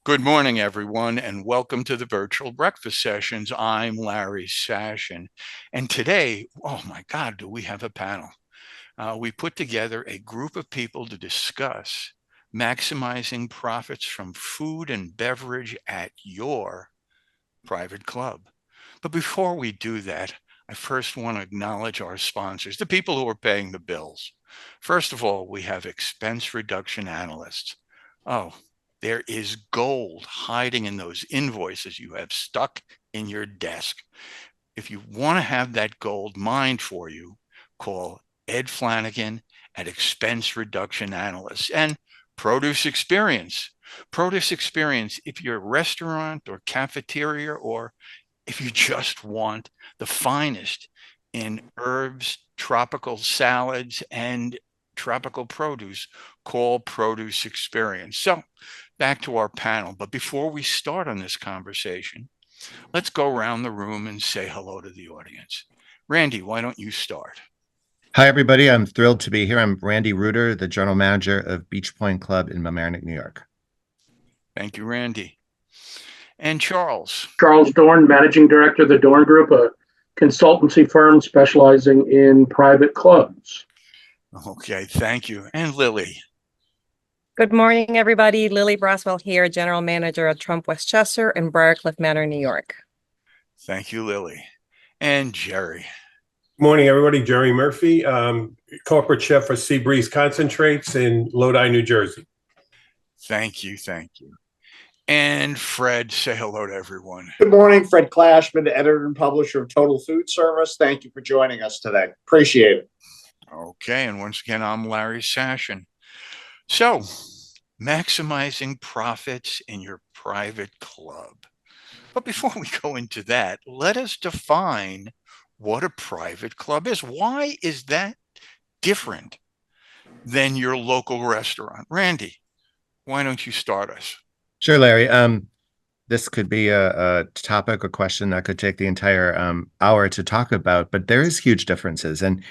Good morning, everyone, and welcome to the virtual breakfast sessions. I'm Larry Sashin, and today, oh my God, do we have a panel? We put together a group of people to discuss maximizing profits from food and beverage at your private club. But before we do that, I first want to acknowledge our sponsors, the people who are paying the bills. First of all, we have expense reduction analysts. Oh, there is gold hiding in those invoices you have stuck in your desk. If you want to have that gold mined for you, call Ed Flanagan at Expense Reduction Analysts and Produce Experience. Produce Experience, if you're a restaurant or cafeteria, or if you just want the finest in herbs, tropical salads, and tropical produce, call Produce Experience. So back to our panel. But before we start on this conversation, let's go around the room and say hello to the audience. Randy, why don't you start? Hi, everybody. I'm thrilled to be here. I'm Randy Reuter, the general manager of Beach Point Club in Mamaroneck, New York. Thank you, Randy. And Charles. Charles Dorn, Managing Director of the Dorn Group, a consultancy firm specializing in private clubs. Okay, thank you. And Lily. Good morning, everybody. Lily Braswell here, General Manager at Trump Westchester in Briarcliff Manor, New York. Thank you, Lily. And Jerry. Morning, everybody. Jerry Murphy, corporate chef for Seabreeze Concentrates in Lodi, New Jersey. Thank you. Thank you. And Fred, say hello to everyone. Good morning, Fred Clashman, editor and publisher of Total Food Service. Thank you for joining us today. Appreciate it. Okay, and once again, I'm Larry Sashin. So, maximizing profits in your private club. But before we go into that, let us define what a private club is. Why is that different than your local restaurant? Randy, why don't you start us? Sure, Larry. This could be a topic or question that could take the entire hour to talk about, but there is huge differences. And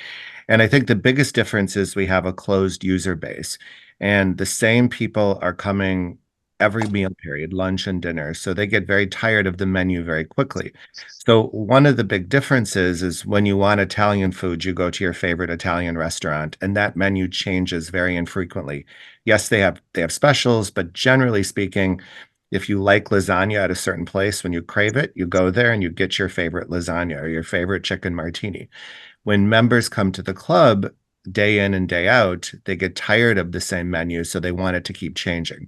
I think the biggest difference is we have a closed user base, and the same people are coming every meal period, lunch and dinner. So they get very tired of the menu very quickly. So one of the big differences is when you want Italian food, you go to your favorite Italian restaurant, and that menu changes very infrequently. Yes, they have specials, but generally speaking, if you like lasagna at a certain place, when you crave it, you go there and you get your favorite lasagna or your favorite chicken martini. When members come to the club day in and day out, they get tired of the same menu, so they want it to keep changing.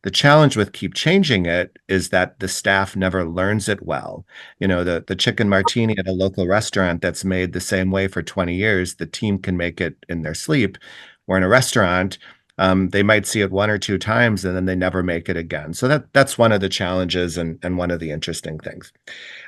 The challenge with keep changing it is that the staff never learns it well. You know, the chicken martini at a local restaurant that's made the same way for 20 years, the team can make it in their sleep. Or in a restaurant, they might see it one or two times and then they never make it again. So that's one of the challenges and one of the interesting things.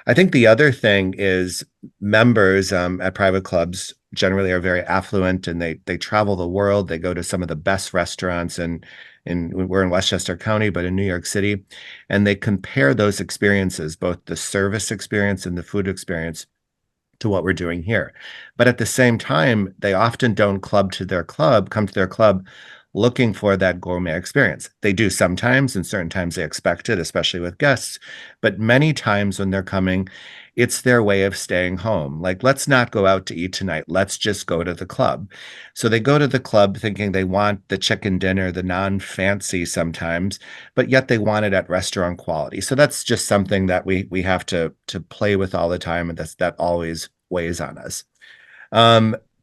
I think the other thing is members at private clubs generally are very affluent and they travel the world. They go to some of the best restaurants and we're in Westchester County, but in New York City, and they compare those experiences, both the service experience and the food experience, to what we're doing here. But at the same time, they often don't come to their club looking for that gourmet experience. They do sometimes, and certain times they expect it, especially with guests. But many times when they're coming, it's their way of staying home. Like, let's not go out to eat tonight. Let's just go to the club. So they go to the club thinking they want the chicken dinner, the non-fancy sometimes, but yet they want it at restaurant quality. So that's just something that we have to play with all the time, and that always weighs on us.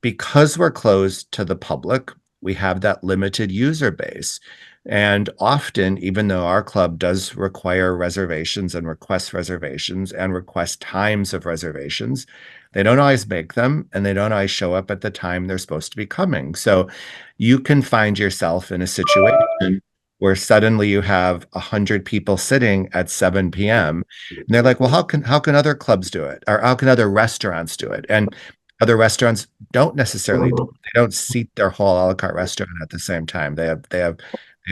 Because we're closed to the public, we have that limited user base. And often, even though our club does require reservations and request reservations and request times of reservations, they don't always make them and they don't always show up at the time they're supposed to be coming. So you can find yourself in a situation where suddenly you have 100 people sitting at 7 p.m. and they're like, well, how can other clubs do it? Or how can other restaurants do it? And other restaurants don't necessarily they don't seat their whole a la carte restaurant at the same time. They have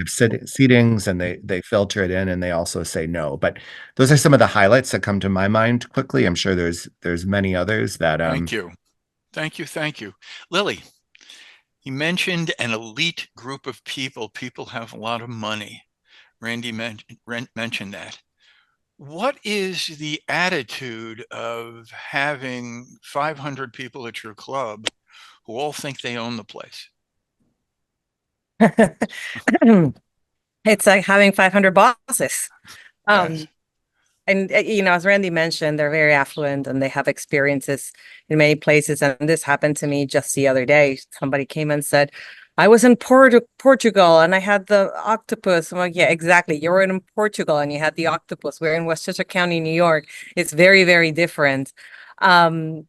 seatings and they filter it in and they also say no. But those are some of the highlights that come to my mind quickly. I'm sure there's many others that Thank you. Thank you. Thank you. Lily, you mentioned an elite group of people. People have a lot of money. Randy mentioned that. What is the attitude of having 500 people at your club who all think they own the place? It's like having 500 bosses. Yes. And as Randy mentioned, they're very affluent and they have experiences in many places. And this happened to me just the other day. Somebody came and said, I was in Portugal and I had the octopus. I'm like, yeah, exactly. You were in Portugal and you had the octopus. We're in Westchester County, New York. It's very, very different. Um,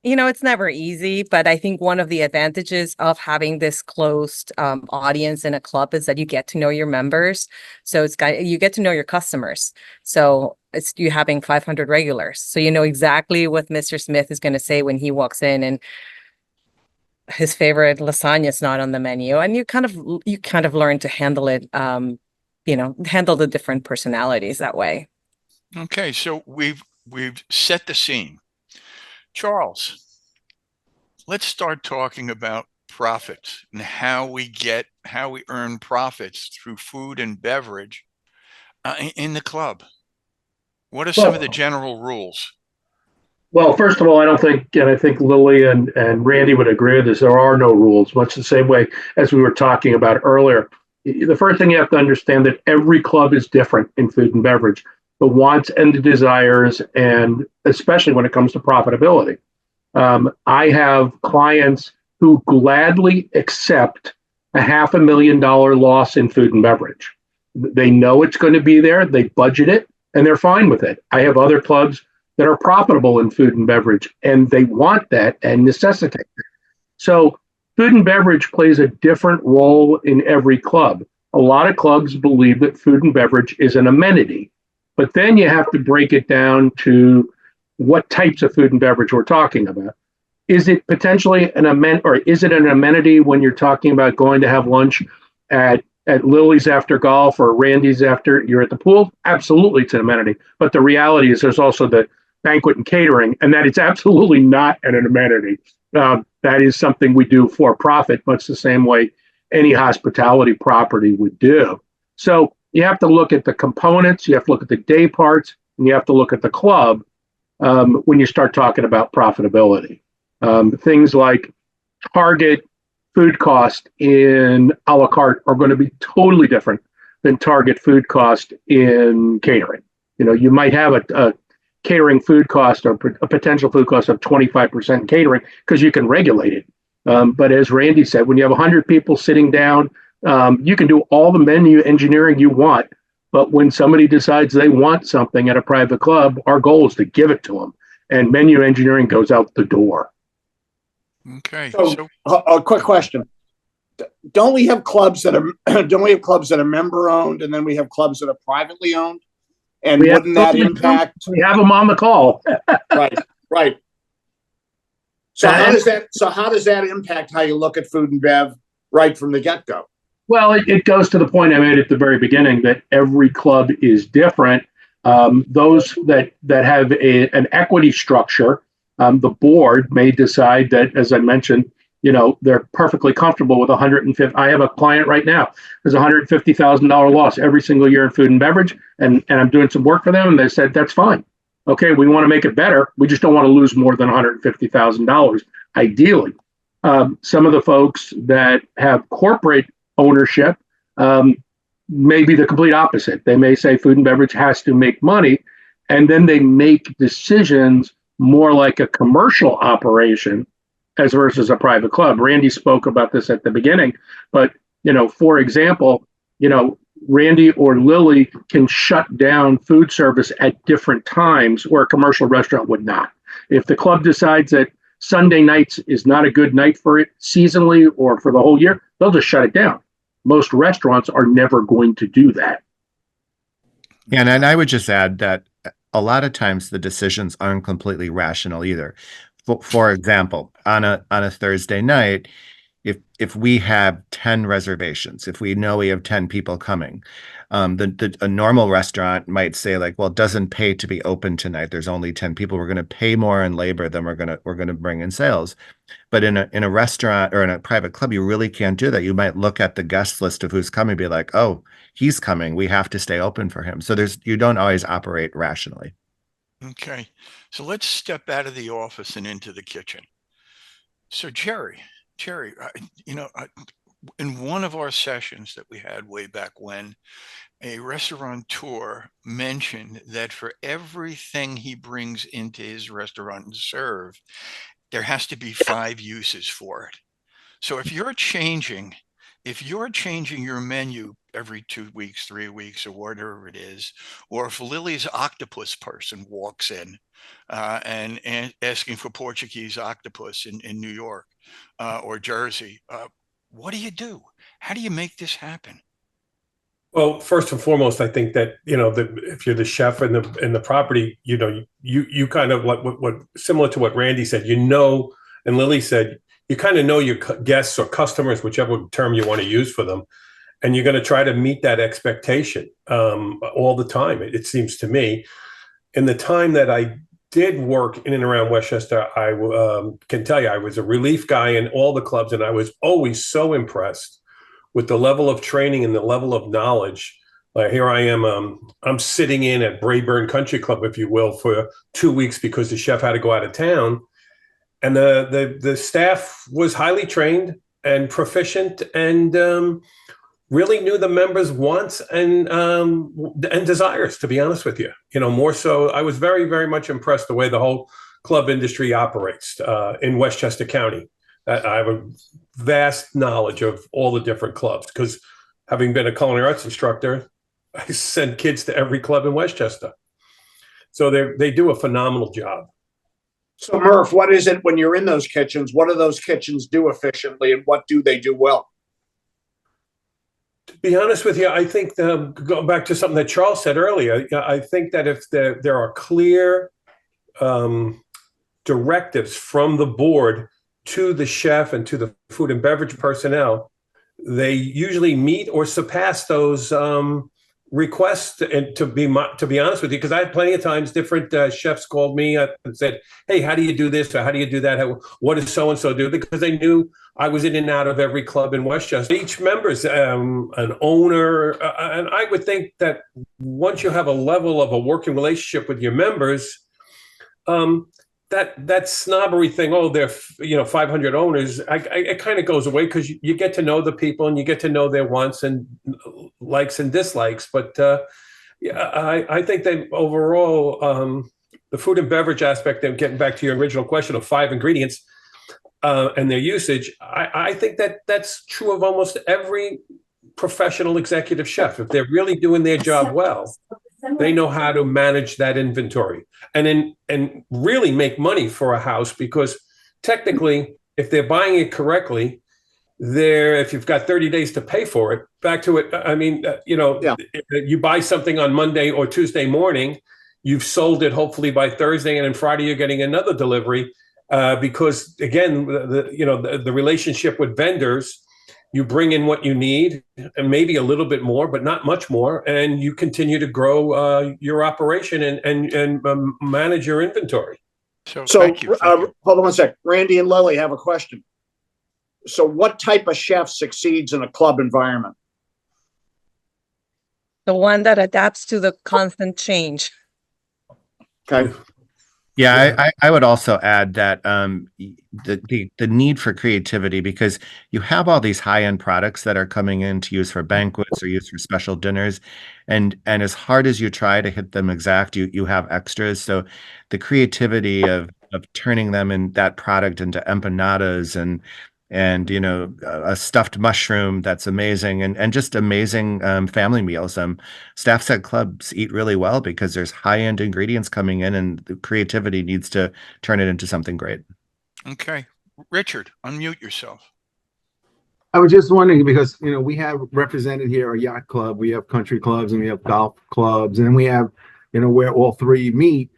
it's never easy, but I think one of the advantages of having this closed audience in a club is that you get to know your members. So you get to know your customers. So it's you having 500 regulars. So you know exactly what Mr. Smith is going to say when he walks in and his favorite lasagna is not on the menu. And you kind of learn to handle it, handle the different personalities that way. Okay, so we've set the scene. Charles, let's start talking about profits and how we earn profits through food and beverage in the club. What are some of the general rules? Well, first of all, I don't think, and I think Lily and Randy would agree with this, there are no rules, much the same way as we were talking about earlier. The first thing you have to understand that every club is different in food and beverage, the wants and the desires, and especially when it comes to profitability. I have clients who gladly accept a $500,000 loss in food and beverage. They know it's going to be there, they budget it, and they're fine with it. I have other clubs that are profitable in food and beverage, and they want that and necessitate it. So food and beverage plays a different role in every club. A lot of clubs believe that food and beverage is an amenity, but then you have to break it down to what types of food and beverage we're talking about. Is it potentially an amenity when you're talking about going to have lunch at Lily's after golf or Randy's after you're at the pool? Absolutely, it's an amenity. But the reality is there's also the banquet and catering, and that it's absolutely not an amenity. That is something we do for profit, much the same way any hospitality property would do. So you have to look at the components, you have to look at the day parts, and you have to look at the club when you start talking about profitability. Things like target food cost in a la carte are going to be totally different than target food cost in catering. You might have a catering food cost or a potential food cost of 25% in catering because you can regulate it. But as Randy said, when you have 100 people sitting down, you can do all the menu engineering you want. But when somebody decides they want something at a private club, our goal is to give it to them. And menu engineering goes out the door. Okay. So a quick question. Don't we have clubs that are member owned, and then we have clubs that are privately owned? And wouldn't that impact? We have them on the call. Right. So how does that impact how you look at food and bev right from the get-go? Well, it goes to the point I made at the very beginning that every club is different. Those that have an equity structure, the board may decide that, as I mentioned, they're perfectly comfortable with 150. I have a client right now. There's $150,000 loss every single year in food and beverage, and I'm doing some work for them, and they said that's fine. Okay, we want to make it better. We just don't want to lose more than $150,000, ideally. Some of the folks that have corporate ownership may be the complete opposite. They may say food and beverage has to make money, and then they make decisions more like a commercial operation as versus a private club. Randy spoke about this at the beginning, but for example, Randy or Lily can shut down food service at different times where a commercial restaurant would not. If the club decides that Sunday nights is not a good night for it seasonally or for the whole year, they'll just shut it down. Most restaurants are never going to do that. And I would just add that a lot of times the decisions aren't completely rational either. For example, on a Thursday night, if we have 10 reservations, if we know we have 10 people coming, a normal restaurant might say like, well, it doesn't pay to be open tonight. There's only 10 people. We're going to pay more in labor than we're going to bring in sales. But in a restaurant or in a private club, you really can't do that. You might look at the guest list of who's coming and be like, oh, he's coming. We have to stay open for him. So you don't always operate rationally. Okay. So let's step out of the office and into the kitchen. So Jerry, in one of our sessions that we had way back when, a restaurateur mentioned that for everything he brings into his restaurant and serve, there has to be 5 uses for it. So if you're changing your menu every 2 weeks, 3 weeks, or whatever it is, or if Lily's octopus person walks in and asking for Portuguese octopus in New York or Jersey, what do you do? How do you make this happen? Well, first and foremost, I think that if you're the chef in the property, you kind of what similar to what Randy said, and Lily said, you kind of know your guests or customers, whichever term you want to use for them, and you're going to try to meet that expectation all the time. It seems to me, in the time that I did work in and around Westchester, I can tell you I was a relief guy in all the clubs, and I was always so impressed with the level of training and the level of knowledge. Like here I am, I'm sitting in at Brayburn Country Club, if you will, for 2 weeks because the chef had to go out of town. And the staff was highly trained and proficient and really knew the members' wants and desires, to be honest with you. More so, I was very, very much impressed the way the whole club industry operates in Westchester County. I have a vast knowledge of all the different clubs because having been a culinary arts instructor, I send kids to every club in Westchester. So they do a phenomenal job. So Murph, what is it when you're in those kitchens? What do those kitchens do efficiently and what do they do well? To be honest with you, I think going back to something that Charles said earlier, I think that if there are clear directives from the board to the chef and to the food and beverage personnel, they usually meet or surpass those requests. And to be honest with you, because I had plenty of times different chefs called me and said, "Hey, how do you do this or how do you do that? What does so and so do?" Because they knew I was in and out of every club in Westchester. Each member's an owner, and I would think that once you have a level of a working relationship with your members, that snobbery thing, they're 500 owners, it kind of goes away because you get to know the people and you get to know their wants and likes and dislikes. But I think that overall, the food and beverage aspect, and getting back to your original question of 5 ingredients and their usage, I think that's true of almost every professional executive chef. If they're really doing their job well, they know how to manage that inventory and really make money for a house, because technically, if they're buying it correctly, if you've got 30 days to pay for it, back to it. I mean, you buy something on Monday or Tuesday morning, you've sold it hopefully by Thursday, and then Friday you're getting another delivery because again, the relationship with vendors. You bring in what you need and maybe a little bit more, but not much more. And you continue to grow your operation and manage your inventory. So thank you. Hold on one sec. Randy and Lily have a question. So what type of chef succeeds in a club environment? The one that adapts to the constant change. Okay. Yeah, I would also add that the need for creativity, because you have all these high-end products that are coming in to use for banquets or use for special dinners, and as hard as you try to hit them exact, you have extras. So the creativity of turning them in that product into empanadas and a stuffed mushroom that's amazing, and just amazing family meals. Staffs at clubs eat really well because there's high-end ingredients coming in, and the creativity needs to turn it into something great. Okay, Richard, unmute yourself. I was just wondering, because we have represented here a yacht club, we have country clubs, and we have golf clubs, and we have where all 3 meet.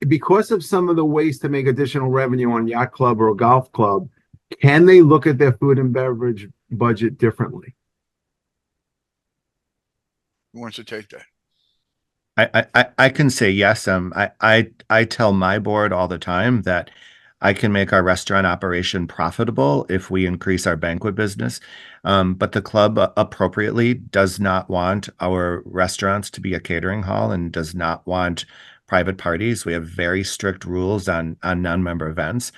Because of some of the ways to make additional revenue on yacht club or a golf club, can they look at their food and beverage budget differently? Who wants to take that? I can say yes. I tell my board all the time that I can make our restaurant operation profitable if we increase our banquet business. But the club appropriately does not want our restaurants to be a catering hall and does not want private parties. We have very strict rules on non-member events.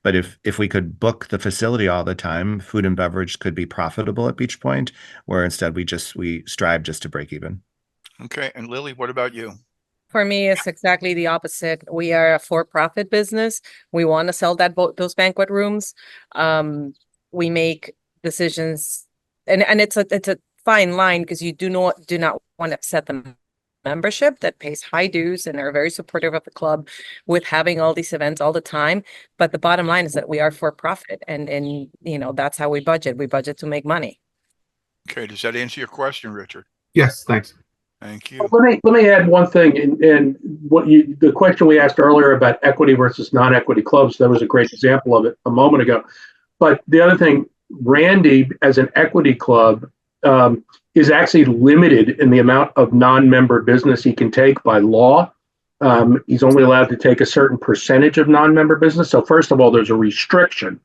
But if we could book the facility all the time, food and beverage could be profitable at Beach Point, where instead we strive just to break even. Okay. And Lily, what about you? For me, it's exactly the opposite. We are a for-profit business. We want to sell those banquet rooms. We make decisions, and it's a fine line because you do not want to upset the membership that pays high dues and are very supportive of the club with having all these events all the time. But the bottom line is that we are for profit, and that's how we budget. We budget to make money. Okay. Does that answer your question, Richard? Yes, thanks. Thank you. Let me add one thing. And the question we asked earlier about equity versus non-equity clubs, that was a great example of it a moment ago. But the other thing, Randy, as an equity club, is actually limited in the amount of non-member business he can take by law. He's only allowed to take a certain percentage of non-member business. So first of all, there's a restriction.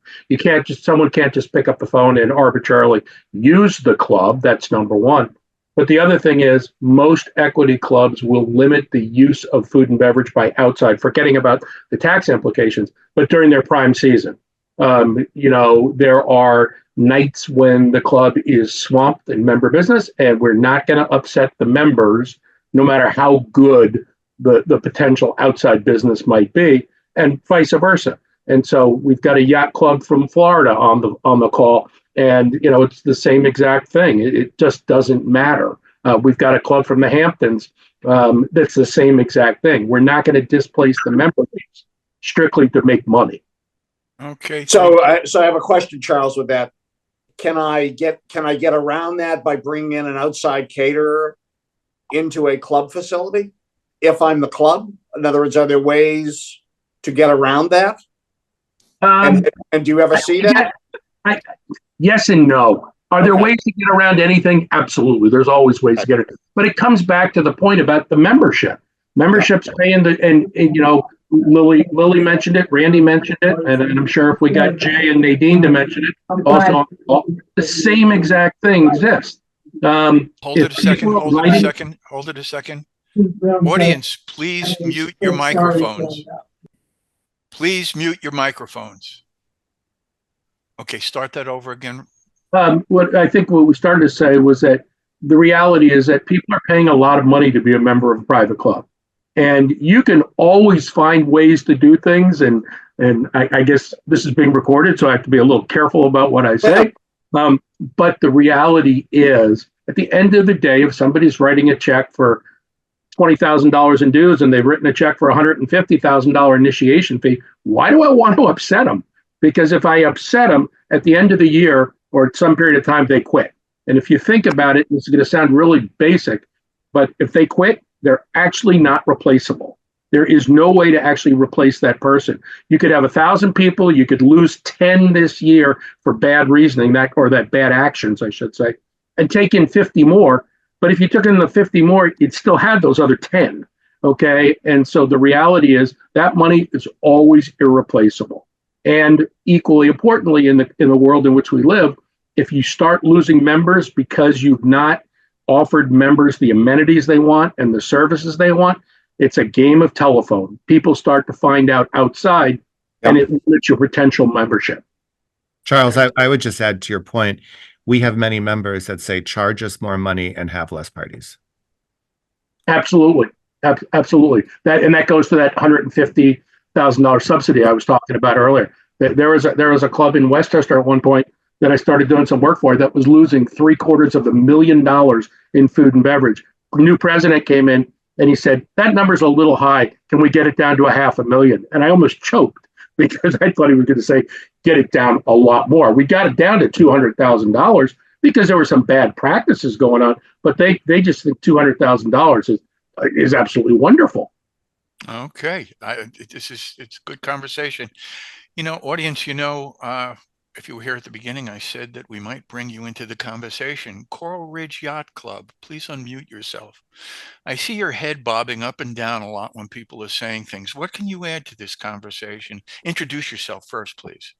Someone can't just pick up the phone and arbitrarily use the club. That's number one. But the other thing is most equity clubs will limit the use of food and beverage by outside, forgetting about the tax implications, but during their prime season. There are nights when the club is swamped in member business, and we're not going to upset the members, no matter how good the potential outside business might be, and vice versa. And so we've got a yacht club from Florida on the call. And, it's the same exact thing. It just doesn't matter. We've got a club from the Hamptons that's the same exact thing. We're not going to displace the member base strictly to make money. Okay. So I have a question, Charles, with that. Can I get around that by bringing in an outside caterer into a club facility if I'm the club? In other words, are there ways to get around that? And do you ever see that? Yes and no. Are there ways to get around anything? Absolutely. There's always ways to get it. But it comes back to the point about the membership. Membership's paying and Lily mentioned it, Randy mentioned it, and I'm sure if we got Jay and Nadine to mention it, also the same exact thing exists. Hold it a second. Audience, please mute your microphones. Please mute your microphones. Okay, start that over again. What we started to say was that the reality is that people are paying a lot of money to be a member of a private club. And you can always find ways to do things. And I guess this is being recorded, so I have to be a little careful about what I say. But the reality is, at the end of the day, if somebody's writing a check for $20,000 in dues and they've written a check for $150,000 initiation fee, why do I want to upset them? Because if I upset them at the end of the year or at some period of time, they quit. And if you think about it, it's going to sound really basic, but if they quit, they're actually not replaceable. There is no way to actually replace that person. You could have 1,000 people, you could lose 10 this year for bad reasoning, that bad actions, I should say, and take in 50 more. But if you took in the 50 more, you'd still have those other 10. Okay. And so the reality is that money is always irreplaceable. And equally importantly, in the world in which we live, if you start losing members because you've not offered members the amenities they want and the services they want, it's a game of telephone. People start to find out outside, and it limits your potential membership. Charles, I would just add to your point, we have many members that say charge us more money and have less parties. Absolutely. Absolutely. That goes to that $150,000 subsidy I was talking about earlier. There was a club in Westchester at one point that I started doing some work for that was losing $750,000 in food and beverage. A new president came in and he said, that number's a little high. Can we get it down to $500,000? And I almost choked because I thought he was going to say, get it down a lot more. We got it down to $200,000 because there were some bad practices going on, but they just think $200,000 is absolutely wonderful. Okay. It's good conversation. Audience, if you were here at the beginning, I said that we might bring you into the conversation. Coral Ridge Yacht Club, please unmute yourself. I see your head bobbing up and down a lot when people are saying things. What can you add to this conversation? Introduce yourself first, please.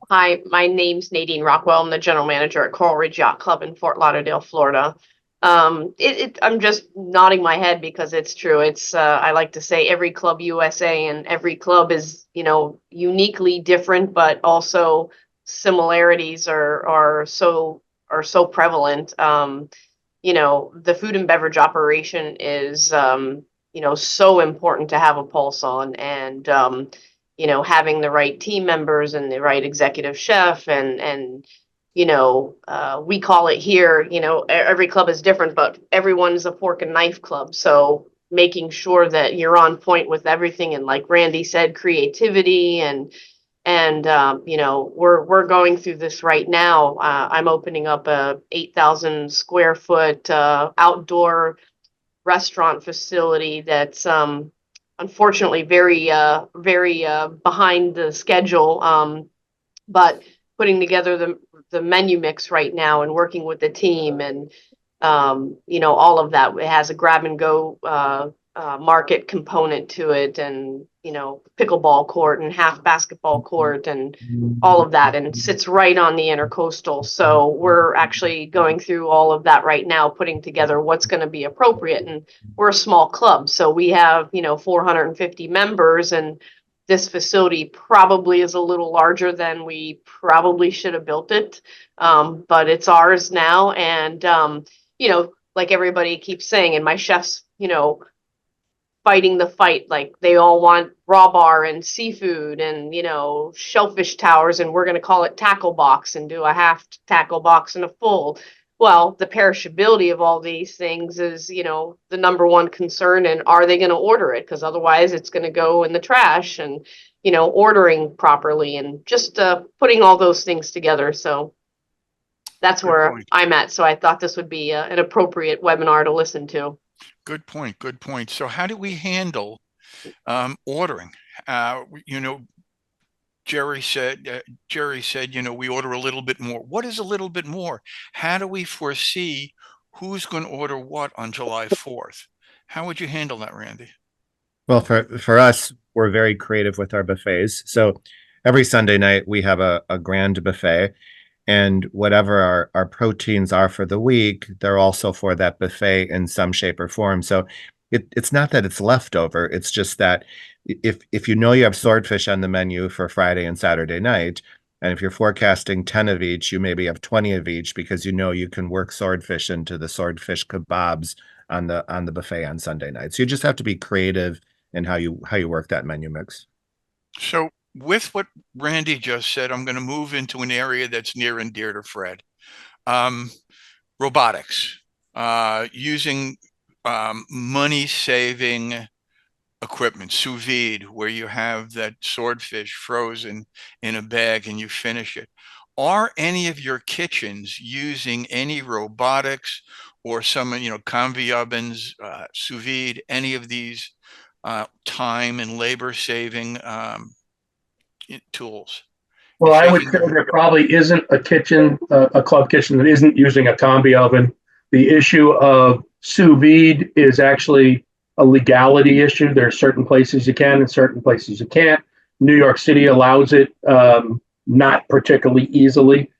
Hi, my name's Nadine Rockwell. I'm the general manager at Coral Ridge Yacht Club in Fort Lauderdale, Florida. I'm just nodding my head because it's true. It's I like to say every club USA, and every club is, uniquely different, but also similarities are so prevalent. The food and beverage operation is so important to have a pulse on, and having the right team members and the right executive chef and we call it here, every club is different, but everyone's a fork and knife club. So making sure that you're on point with everything. And like Randy said, creativity and we're going through this right now. I'm opening up a 8,000 square foot outdoor restaurant facility that's unfortunately very behind the schedule. But putting together the menu mix right now and working with the team and all of that. It has a grab and go market component to it, and pickleball court and half basketball court and all of that, and sits right on the intercoastal. So we're actually going through all of that right now, putting together what's going to be appropriate. And we're a small club, so we have 450 members, and this facility probably is a little larger than we probably should have built it, but it's ours now. And like everybody keeps saying, and my chefs fighting the fight, like they all want raw bar and seafood and shellfish towers, and we're going to call it tackle box and do a half tackle box and a full. Well, the perishability of all these things is the number one concern, and are they going to order it? Because otherwise it's going to go in the trash. And ordering properly and just putting all those things together. So that's where I'm at. So I thought this would be an appropriate webinar to listen to. Good point. Good point. So how do we handle ordering? Jerry said, we order a little bit more. What is a little bit more? How do we foresee who's going to order what on July 4th? How would you handle that, Randy? Well, for us, we're very creative with our buffets. So every Sunday night we have a grand buffet, and whatever our proteins are for the week, they're also for that buffet in some shape or form. So it's not that it's leftover. It's just that if you have swordfish on the menu for Friday and Saturday night, and if you're forecasting 10 of each, you maybe have 20 of each because you can work swordfish into the swordfish kebabs on the buffet on Sunday night. So you just have to be creative in how you work that menu mix. So with what Randy just said, I'm going to move into an area that's near and dear to Fred. Robotics, using money-saving equipment, sous vide, where you have that swordfish frozen in a bag and you finish it. Are any of your kitchens using any robotics or some, convey ovens, sous vide, any of these time and labor-saving tools? Well, I would say there probably isn't a kitchen, a club kitchen that isn't using a combi oven. The issue of sous vide is actually a legality issue. There are certain places you can and certain places you can't. New York City allows it not particularly easily.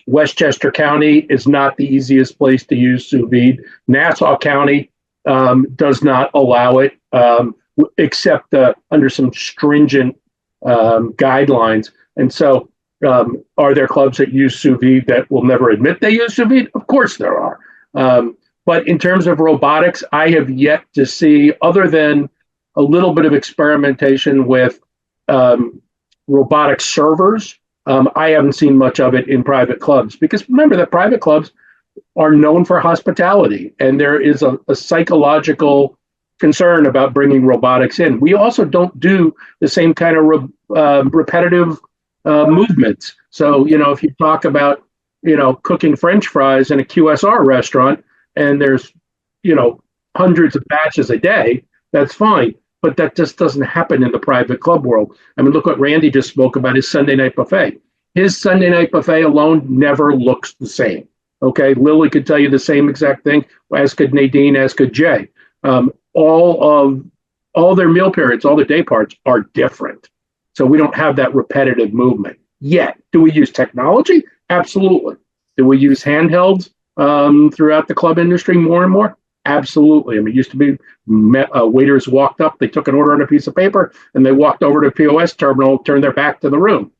Westchester County is not the easiest place to use sous vide. Nassau County does not allow it, except under some stringent guidelines. And so are there clubs that use sous vide that will never admit they use sous vide? Of course there are. But in terms of robotics, I have yet to see, other than a little bit of experimentation with robotic servers, I haven't seen much of it in private clubs. Because remember that private clubs are known for hospitality, and there is a psychological concern about bringing robotics in. We also don't do the same kind of repetitive movements. So, if you talk about, cooking French fries in a QSR restaurant, and there's, hundreds of batches a day, that's fine. But that just doesn't happen in the private club world. I mean, look what Randy just spoke about his Sunday night buffet. His Sunday night buffet alone never looks the same. Okay, Lily could tell you the same exact thing, as could Nadine, as could Jay. All their meal periods, all their day parts are different. So we don't have that repetitive movement yet. Do we use technology? Absolutely. Do we use handhelds throughout the club industry more and more? Absolutely. I mean, it used to be waiters walked up, they took an order on a piece of paper, and they walked over to the POS terminal, turned their back to the room.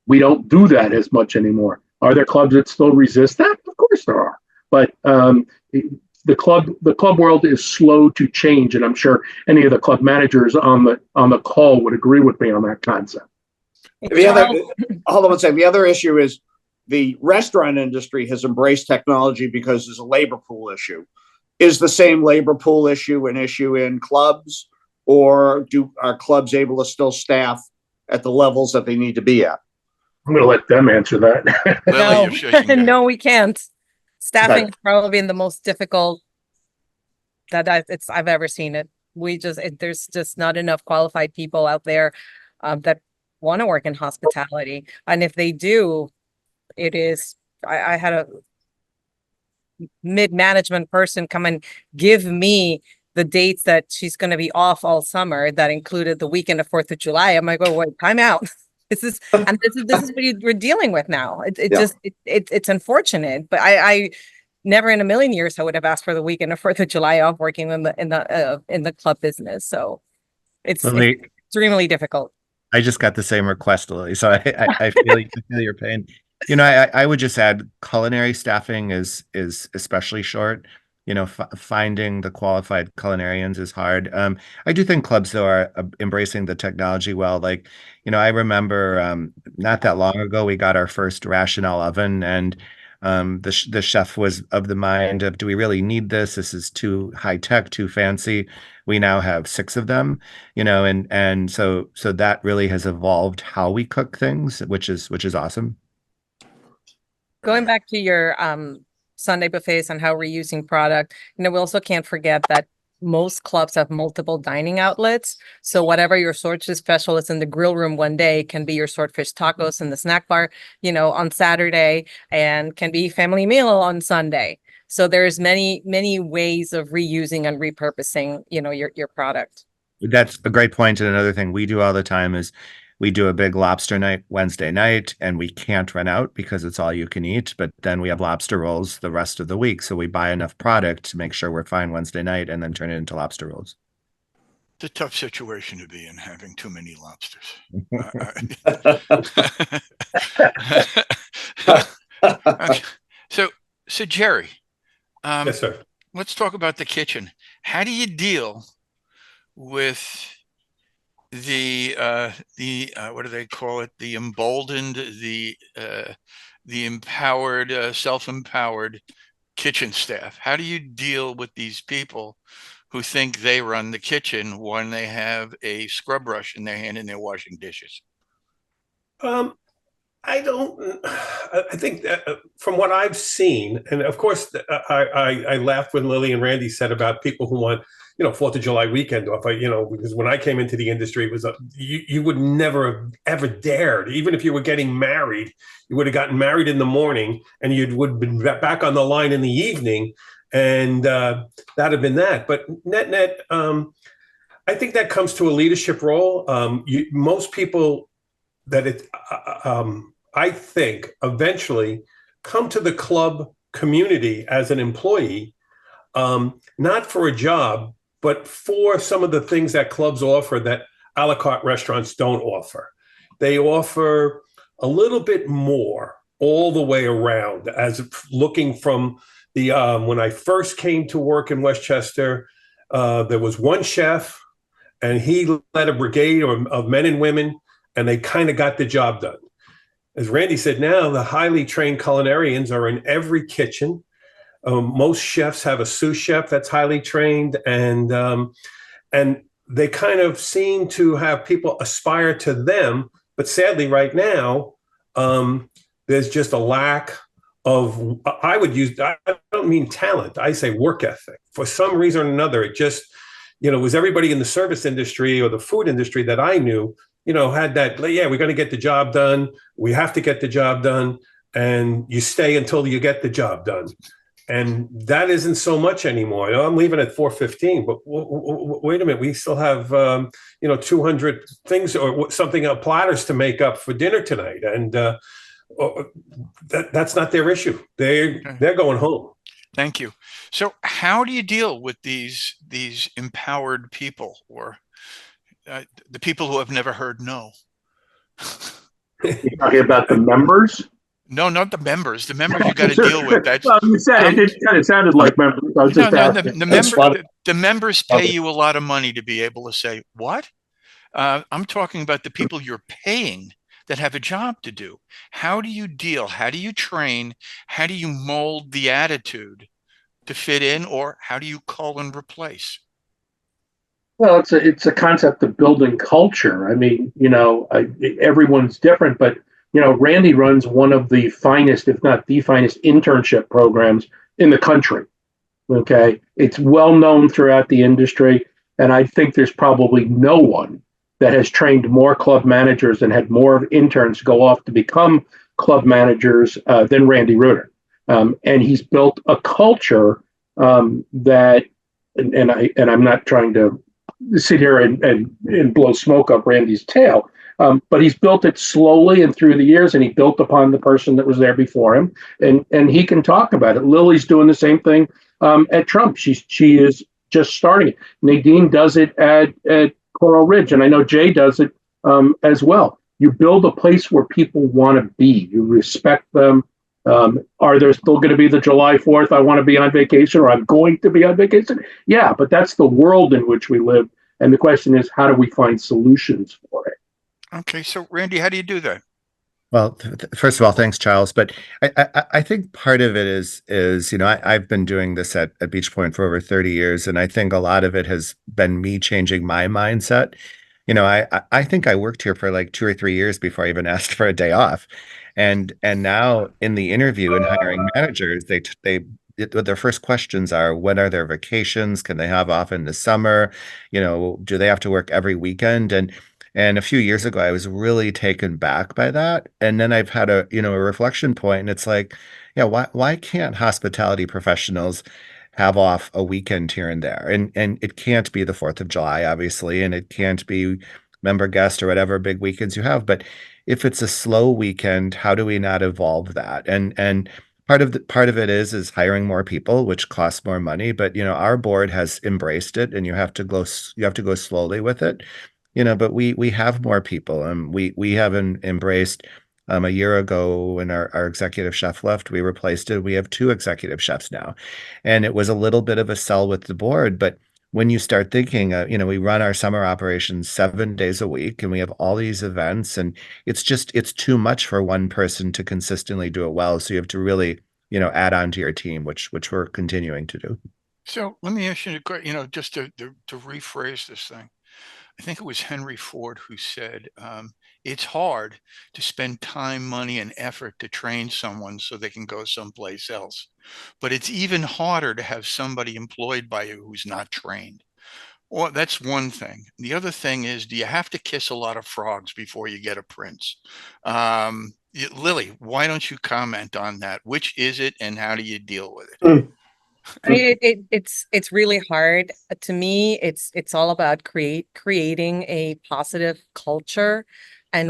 We don't do that as much anymore. Are there clubs that still resist that? Of course there are. But the club world is slow to change, and I'm sure any of the club managers on the call would agree with me on that concept. Hold on a second. The other issue is the restaurant industry has embraced technology because there's a labor pool issue. Is the same labor pool issue an issue in clubs, or are clubs able to still staff at the levels that they need to be at? I'm going to let them answer that. Lily, No, no, we can't. Staffing has probably been the most difficult that I've ever seen it. There's just not enough qualified people out there that want to work in hospitality. And if they do, I had a mid-management person come and give me the dates that she's going to be off all summer. That included the weekend of 4th of July. I'm like, oh, wait, time out. This is what we're dealing with now. It's unfortunate, but I never in a million years I would have asked for the weekend of 4th of July off working in the club business. So it's extremely difficult. I just got the same request, Lily. So I feel your pain. I would just add culinary staffing is especially short. Finding the qualified culinarians is hard. I do think clubs, though, are embracing the technology well. Like, I remember not that long ago, we got our first rational oven, and the chef was of the mind of, do we really need this? This is too high tech, too fancy. We now have 6 of them, and so that really has evolved how we cook things, which is awesome. Going back to your Sunday buffets and how we're using product, we also can't forget that most clubs have multiple dining outlets. So whatever your swordfish special is in the grill room one day can be your swordfish tacos in the snack bar, on Saturday, and can be family meal on Sunday. So there's many, many ways of reusing and repurposing, your product. That's a great point. And another thing we do all the time is we do a big lobster night Wednesday night, and we can't run out because it's all you can eat. But then we have lobster rolls the rest of the week. So we buy enough product to make sure we're fine Wednesday night and then turn it into lobster rolls. It's a tough situation to be in, having too many lobsters. Okay. So Jerry, yes, sir. Let's talk about the kitchen. How do you deal with the what do they call it? The emboldened, the empowered, self-empowered kitchen staff. How do you deal with these people who think they run the kitchen when they have a scrub brush in their hand and they're washing dishes? I think that, from what I've seen, and of course, I laughed when Lily and Randy said about people who want, 4th of July weekend off. Because when I came into the industry, it was you would never have ever dared, even if you were getting married, you would have gotten married in the morning and you would have been back on the line in the evening, and that'd have been that. But net, I think that comes to a leadership role. Most people that I think eventually come to the club community as an employee, not for a job, but for some of the things that clubs offer that a la carte restaurants don't offer. They offer a little bit more all the way around. As looking from the when I first came to work in Westchester, there was one chef, and he led a brigade of men and women, and they kind of got the job done. As Randy said, now the highly trained culinarians are in every kitchen. Most chefs have a sous chef that's highly trained, and they kind of seem to have people aspire to them. But sadly, right now, there's just a lack of, I don't mean talent, I say work ethic. For some reason or another, it just, it was everybody in the service industry or the food industry that I knew had that, yeah, we're going to get the job done. We have to get the job done. And you stay until you get the job done. And that isn't so much anymore. I'm leaving at 4:15, but wait a minute, we still have 200 things or something platters to make up for dinner tonight, and that's not their issue. They're going home. Thank you. So, how do you deal with these empowered people, or the people who have never heard no? You're talking about the members? No, not the members. The members you got to deal with. That's well, you said it kind of sounded like members. I was just asking. The members pay you a lot of money to be able to say, what? I'm talking about the people you're paying that have a job to do. How do you deal? How do you train? How do you mold the attitude to fit in, or how do you call and replace? Well, it's a concept of building culture. I mean, everyone's different, but Randy runs one of the finest, if not the finest, internship programs in the country. Okay. It's well known throughout the industry. And I think there's probably no one that has trained more club managers and had more interns go off to become club managers than Randy Reuter. And he's built a culture that, and I'm not trying to sit here and blow smoke up Randy's tail. But he's built it slowly and through the years, and he built upon the person that was there before him, and he can talk about it. Lily's doing the same thing at Trump. She is just starting it. Nadine does it at Coral Ridge, and I know Jay does it as well. You build a place where people want to be. You respect them. Are there still going to be the July 4th? I want to be on vacation, or I'm going to be on vacation. Yeah, but that's the world in which we live, and the question is, how do we find solutions for it? Okay, so Randy, how do you do that? Well, first of all, thanks, Charles. But I think part of it is I've been doing this at Beach Point for over 30 years, and I think a lot of it has been me changing my mindset. I think I worked here for like 2 or 3 years before I even asked for a day off, and now in the interview and hiring managers, their first questions are, when are their vacations? Can they have off in the summer? Do they have to work every weekend? And a few years ago, I was really taken back by that. And then I've had a reflection point, and it's like, yeah, why can't hospitality professionals have off a weekend here and there? And it can't be the 4th of July, obviously, and it can't be member guest or whatever big weekends you have. But if it's a slow weekend, how do we not evolve that? And part of it is hiring more people, which costs more money. But our board has embraced it, and you have to go slowly with it. But we have more people, and we haven't embraced. A year ago, when our executive chef left, we replaced it. We have 2 executive chefs now, and it was a little bit of a sell with the board. But when you start thinking, we run our summer operations 7 days a week, and we have all these events, and it's too much for one person to consistently do it well. So you have to really, add on to your team, which we're continuing to do. So let me ask you, just to rephrase this thing. I think it was Henry Ford who said, it's hard to spend time, money, and effort to train someone so they can go someplace else. But it's even harder to have somebody employed by you who's not trained. Well, that's one thing. The other thing is, do you have to kiss a lot of frogs before you get a prince? Lily, why don't you comment on that? Which is it, and how do you deal with it? I mean, it's really hard. To me, it's all about creating a positive culture and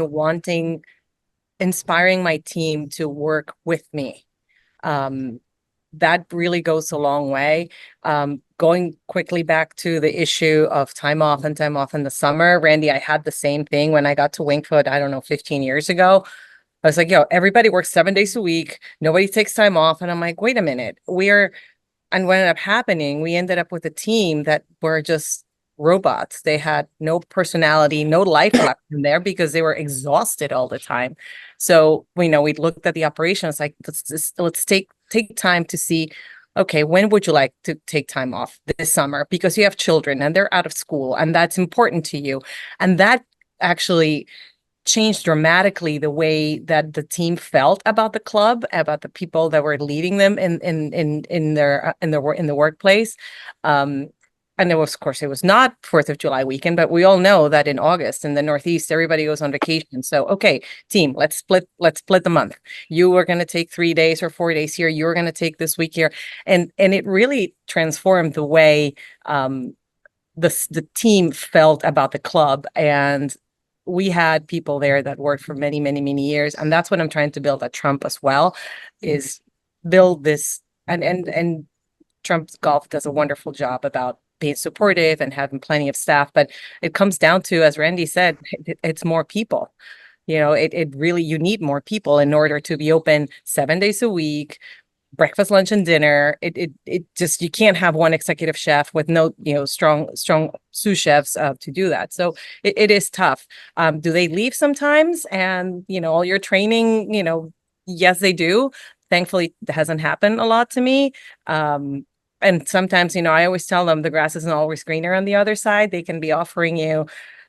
inspiring my team to work with me. That really goes a long way. Going quickly back to the issue of time off in the summer, Randy, I had the same thing when I got to Wingfoot, I don't know, 15 years ago. I was like, everybody works 7 days a week. Nobody takes time off. And I'm like, wait a minute, and what ended up happening, we ended up with a team that were just robots. They had no personality, no life left in there because they were exhausted all the time. So, we looked at the operation. It's like, let's take time to see, okay, when would you like to take time off this summer? Because you have children and they're out of school and that's important to you. And that actually changed dramatically the way that the team felt about the club, about the people that were leading them in the workplace. And and it was, of course, it was not 4th of July weekend, but we all know that in August in the Northeast, everybody goes on vacation. So, okay, team, let's split the month. You are going to take 3 days or 4 days here. You're going to take this week here. And it really transformed the way the team felt about the club. And we had people there that worked for many, many, many years. And that's what I'm trying to build at Trump as well, is build this, and Trump's Golf does a wonderful job about being supportive and having plenty of staff, but it comes down to, as Randy said, it's more people. It really, you need more people in order to be open 7 days a week, breakfast, lunch, and dinner. It just, you can't have one executive chef with no, strong sous chefs to do that. So it is tough. Do they leave sometimes? And, all your training, yes, they do. Thankfully, it hasn't happened a lot to me. And sometimes, I always tell them the grass isn't always greener on the other side. They can be offering you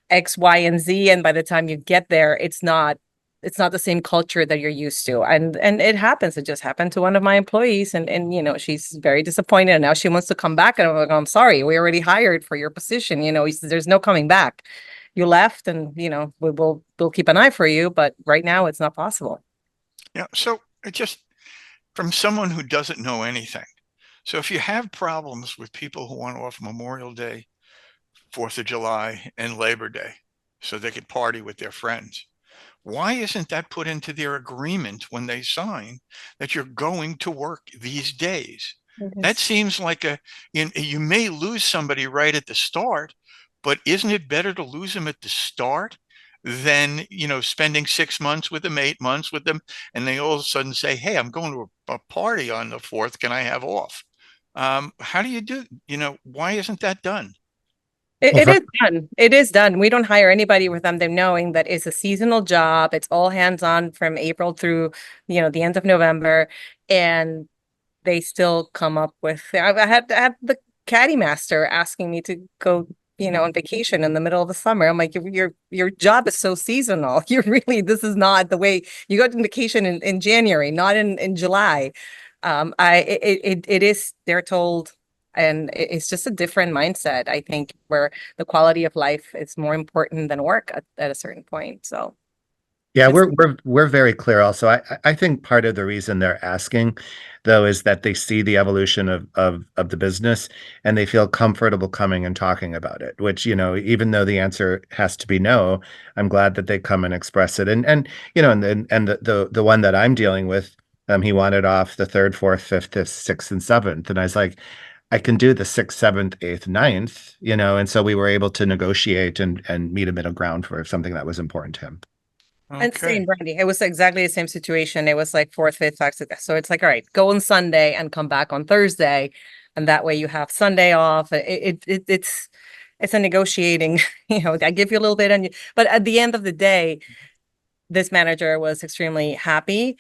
X, Y, and Z. And by the time you get there, it's not the same culture that you're used to. And it happens. It just happened to one of my employees. And she's very disappointed. And now she wants to come back. And I'm like, I'm sorry, we already hired for your position. He says, there's no coming back. You left, and, we'll keep an eye for you. But right now it's not possible. Yeah. So it just, from someone who doesn't know anything. So if you have problems with people who want off Memorial Day, 4th of July, and Labor Day, so they could party with their friends, why isn't that put into their agreement when they sign that you're going to work these days? That seems like you may lose somebody right at the start, but isn't it better to lose them at the start than, spending 6 months with them, 8 months with them, and they all of a sudden say, hey, I'm going to a party on the 4th. Can I have off? How do you do, why isn't that done? It is done. It is done. We don't hire anybody with them knowing that it's a seasonal job. It's all hands on from April through, the end of November. And they still come up with, I had the caddy master asking me to go, on vacation in the middle of the summer. I'm like, your job is so seasonal. This is not the way you go on vacation in January, not in July. It is, they're told, and it's just a different mindset, I think, where the quality of life is more important than work at a certain point. So yeah, we're very clear also. I think part of the reason they're asking, though, is that they see the evolution of the business and they feel comfortable coming and talking about it, which, even though the answer has to be no, I'm glad that they come and express it. And the one that I'm dealing with, he wanted off the 3rd, 4th, 5th, 6th, and 7th. And I was like, I can do the 6th, 7th, 8th, 9th, and so we were able to negotiate and meet a middle ground for something that was important to him. And same, Brandy. It was exactly the same situation. It was like 4th, 5th, 6th. So it's like, all right, go on Sunday and come back on Thursday. And that way you have Sunday off. It's a negotiating, I give you a little bit but at the end of the day, this manager was extremely happy,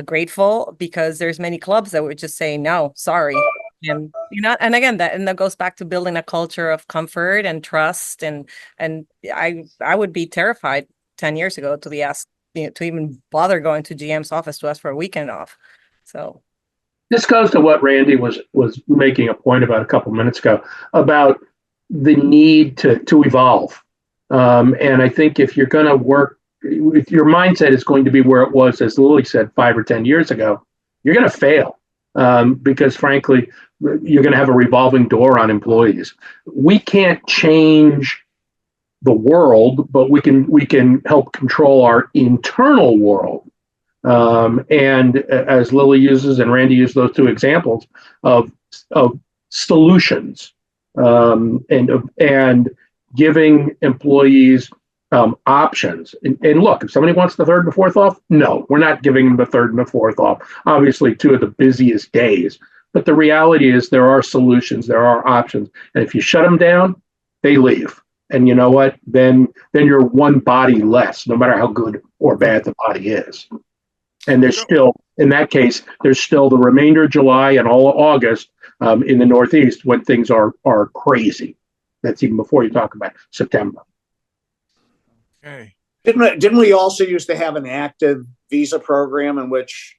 grateful, because there's many clubs that would just say, no, sorry. And and again, that goes back to building a culture of comfort and trust. And I would be terrified 10 years ago to be asked, to even bother going to GM's office to ask for a weekend off. So this goes to what Randy was making a point about a couple minutes ago about the need to evolve. And I think if you're going to work, if your mindset is going to be where it was, as Lily said, 5 or 10 years ago, you're going to fail. Because frankly, you're going to have a revolving door on employees. We can't change the world, but we can help control our internal world. And as Lily uses and Randy used those two examples of solutions, and giving employees options. And look, if somebody wants the 3rd and the 4th off, no, we're not giving them the 3rd and the 4th off. Obviously, 2 of the busiest days. But the reality is there are solutions, there are options. And if you shut them down, they leave. And you know what? Then you're one body less, no matter how good or bad the body is. And there's still, in that case, there's still the remainder of July and all of August in the Northeast when things are crazy. That's even before you talk about September. Okay. Didn't we also used to have an active visa program in which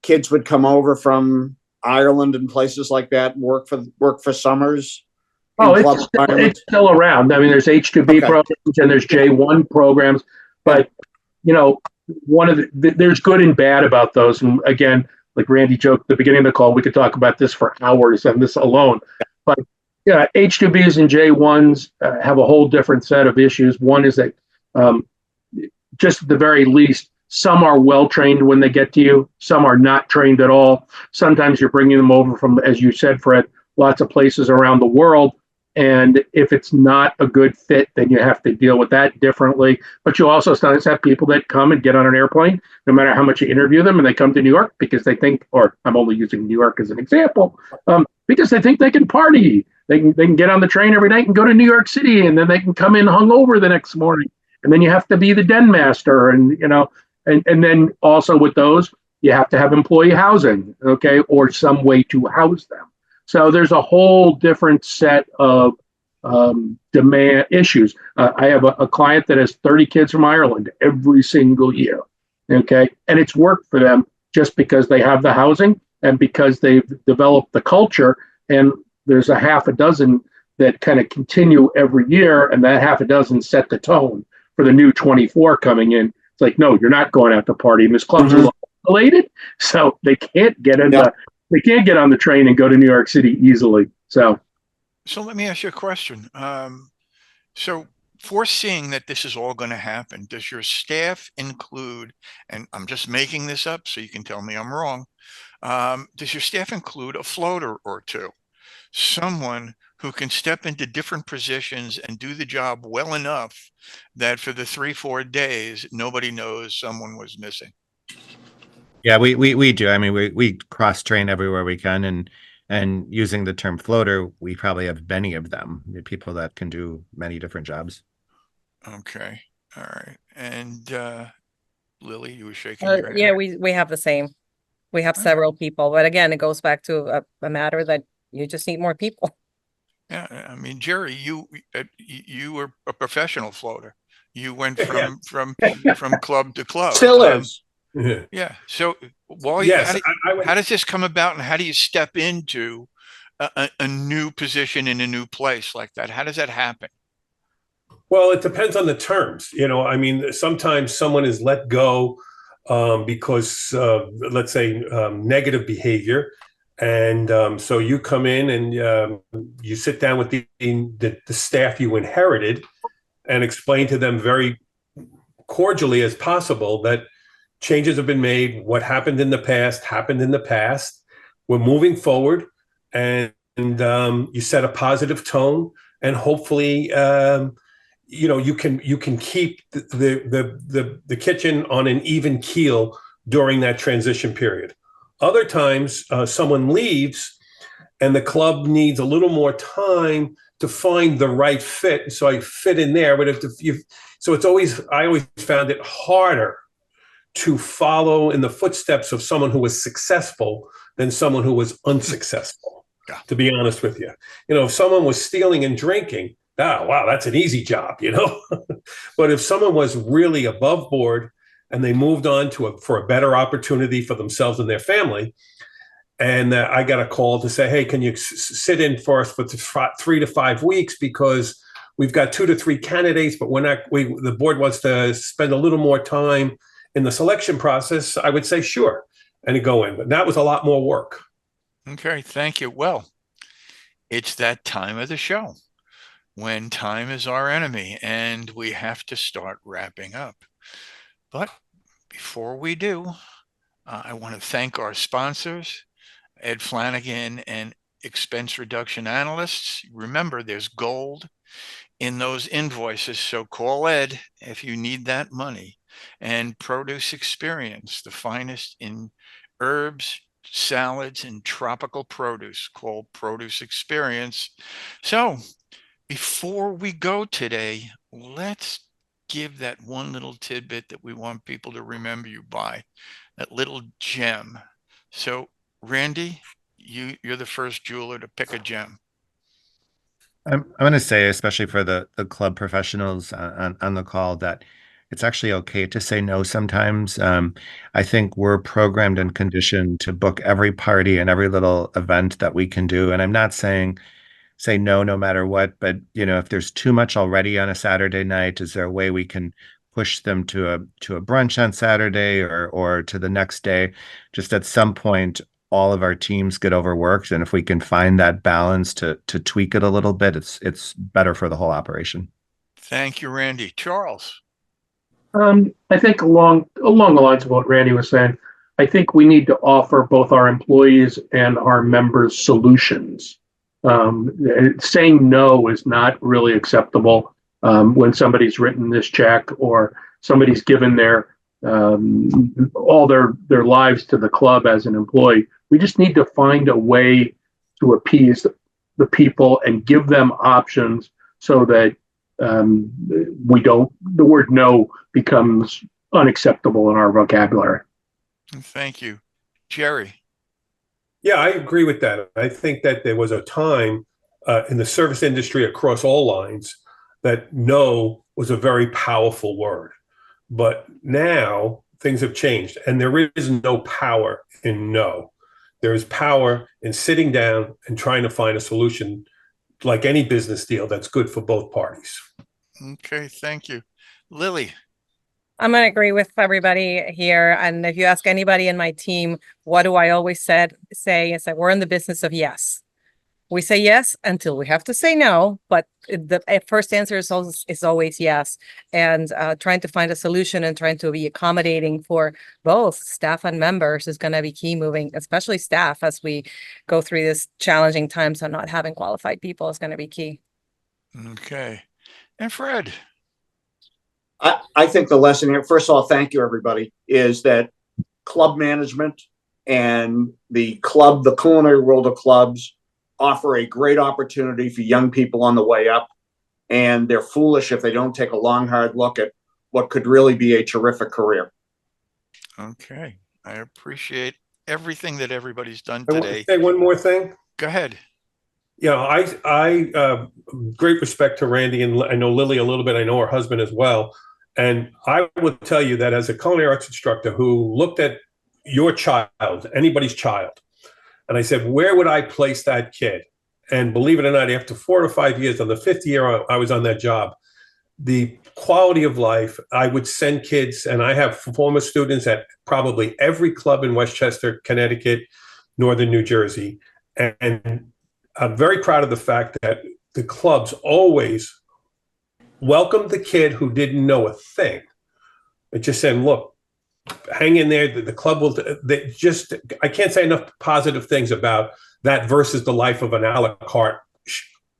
kids would come over from Ireland and places like that and work for summers? Oh, club it's environments? still around. I mean, there's H2B Okay. programs and there's J1 programs, but you know, there's good and bad about those. And again, like Randy joked at the beginning of the call, we could talk about this for hours on this alone. But yeah, H2Bs and J1s have a whole different set of issues. One is that um, just at the very least, some are well trained when they get to you, some are not trained at all. Sometimes you're bringing them over from, as you said, Fred, lots of places around the world. And if it's not a good fit, then you have to deal with that differently. But you also sometimes have people that come and get on an airplane, no matter how much you interview them, and they come to New York because they think, or I'm only using New York as an example, because they think they can party. They can get on the train every night and go to New York City, and then they can come in hungover the next morning. And then you have to be the den master, and and then also with those, you have to have employee housing, okay, or some way to house them. So there's a whole different set of demand issues. I have a client that has 30 kids from Ireland every single year, okay, and it's worked for them just because they have the housing and because they've developed the culture. And there's a half a dozen that kind of continue every year, and that half a dozen set the tone for the new 24 coming in. It's like, no, you're not going out to party. And this club's related, so they can't get into they can't get on the train and go to New York City easily. So let me ask you a question. So foreseeing that this is all going to happen, does your staff include, and I'm just making this up so you can tell me I'm wrong, does your staff include a floater or two? Someone who can step into different positions and do the job well enough that for the 3-4 days, nobody knows someone was missing. Yeah, we do. I mean, we cross train everywhere we can, and using the term floater, we probably have many of them, people that can do many different jobs. Okay, all right. And Lily, you were shaking your head. Yeah, we have the same. We have several people, but again, it goes back to a matter that you just need more people. Yeah, I mean, Jerry, you were a professional floater. You went from club to club. Still is. Yeah. So, how does this come about, and how do you step into a new position in a new place like that? How does that happen? Well, it depends on the terms. I mean, sometimes someone is let go because, let's say, negative behavior. And so you come in and you sit down with the staff you inherited and explain to them very cordially as possible that changes have been made. What happened in the past. We're moving forward, and you set a positive tone, and hopefully, you can keep the kitchen on an even keel during that transition period. Other times, someone leaves, and the club needs a little more time to find the right fit. So I fit in there, but I always found it harder to follow in the footsteps of someone who was successful than someone who was unsuccessful. To be honest with you, if someone was stealing and drinking, wow, that's an easy job, But if someone was really above board and they moved on for a better opportunity for themselves and their family, and I got a call to say, hey, can you sit in for us for 3 to 5 weeks because we've got 2 to 3 candidates, but the board wants to spend a little more time in the selection process, I would say sure, and go in. But that was a lot more work. Okay, thank you. Well, it's that time of the show when time is our enemy and we have to start wrapping up. But before we do, I want to thank our sponsors, Ed Flanagan and Expense Reduction Analysts. Remember, there's gold in those invoices, so call Ed if you need that money. And Produce Experience, the finest in herbs, salads, and tropical produce, called Produce Experience. So before we go today, let's give that one little tidbit that we want people to remember you by, that little gem. So Randy, you're the first jeweler to pick a gem. I'm going to say, especially for the club professionals on the call, that it's actually okay to say no sometimes. I think we're programmed and conditioned to book every party and every little event that we can do. And I'm not saying say no no matter what. But if there's too much already on a Saturday night, is there a way we can push them to a brunch on Saturday or to the next day? Just at some point, all of our teams get overworked, and if we can find that balance to tweak it a little bit, it's better for the whole operation. Thank you, Randy. Charles. I think along the lines of what Randy was saying, I think we need to offer both our employees and our members solutions. Saying no is not really acceptable when somebody's written this check or somebody's given their all their lives to the club as an employee. We just need to find a way to appease the people and give them options so that the word no becomes unacceptable in our vocabulary. Thank you. Jerry. Yeah, I agree with that. I think that there was a time in the service industry across all lines that no was a very powerful word. But now things have changed, and there is no power in no. There is power in sitting down and trying to find a solution, like any business deal, that's good for both parties. Okay, thank you. Lily. I'm going to agree with everybody here. And if you ask anybody in my team, what do I always say is that we're in the business of yes. We say yes until we have to say no, but the first answer is always yes. And trying to find a solution and trying to be accommodating for both staff and members is going to be key, moving, especially staff, as we go through this challenging times. And not having qualified people is going to be key. Okay. And Fred. I think the lesson here, first of all, thank you, everybody, is that club management and the culinary world of clubs offer a great opportunity for young people on the way up. And they're foolish if they don't take a long, hard look at what could really be a terrific career. Okay. I appreciate everything that everybody's done I want today. to say one more thing. Go ahead. I great respect to Randy, and I know Lily a little bit. I know her husband as well. And I will tell you that as a culinary arts instructor who looked at your child, anybody's child, and I said, where would I place that kid? And believe it or not, after 4 or 5 years, on the 5th year I was on that job, the quality of life, I would send kids, and I have former students at probably every club in Westchester, Connecticut, Northern New Jersey. And I'm very proud of the fact that the clubs always welcomed the kid who didn't know a thing. It just said, look, hang in there. The club will, I can't say enough positive things about that versus the life of an a la carte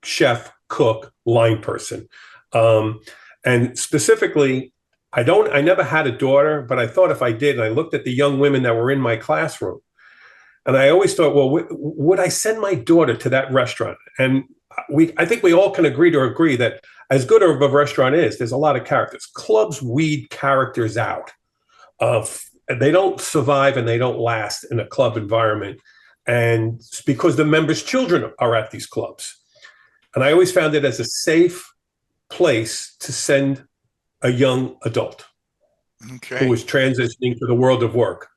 chef, cook, line person. And specifically, I never had a daughter, but I thought if I did, and I looked at the young women that were in my classroom, and I always thought, well, would I send my daughter to that restaurant? And I think we all can agree that as good of a restaurant is, there's a lot of characters. Clubs weed characters out. They don't survive and they don't last in a club environment. And it's because the members' children are at these clubs. And I always found it as a safe place to send a young adult who is transitioning to the world of work.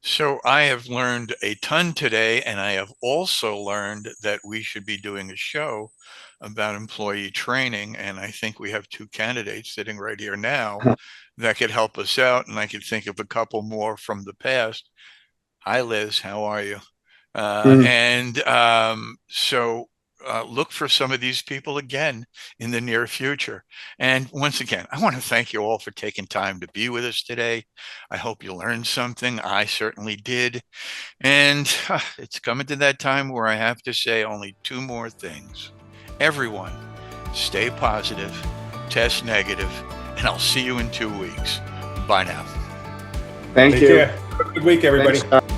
So I have learned a ton today, and I have also learned that we should be doing a show about employee training. And I think we have 2 candidates sitting right here now that could help us out. And I could think of a couple more from the past. Hi, Liz. How are you? So look for some of these people again in the near future. And once again, I want to thank you all for taking time to be with us today. I hope you learned something. I certainly did. And it's coming to that time where I have to say only 2 more things. Everyone, stay positive, test negative, and I'll see you in 2 weeks. Bye now. Thank you. Have a good week, everybody. Thanks,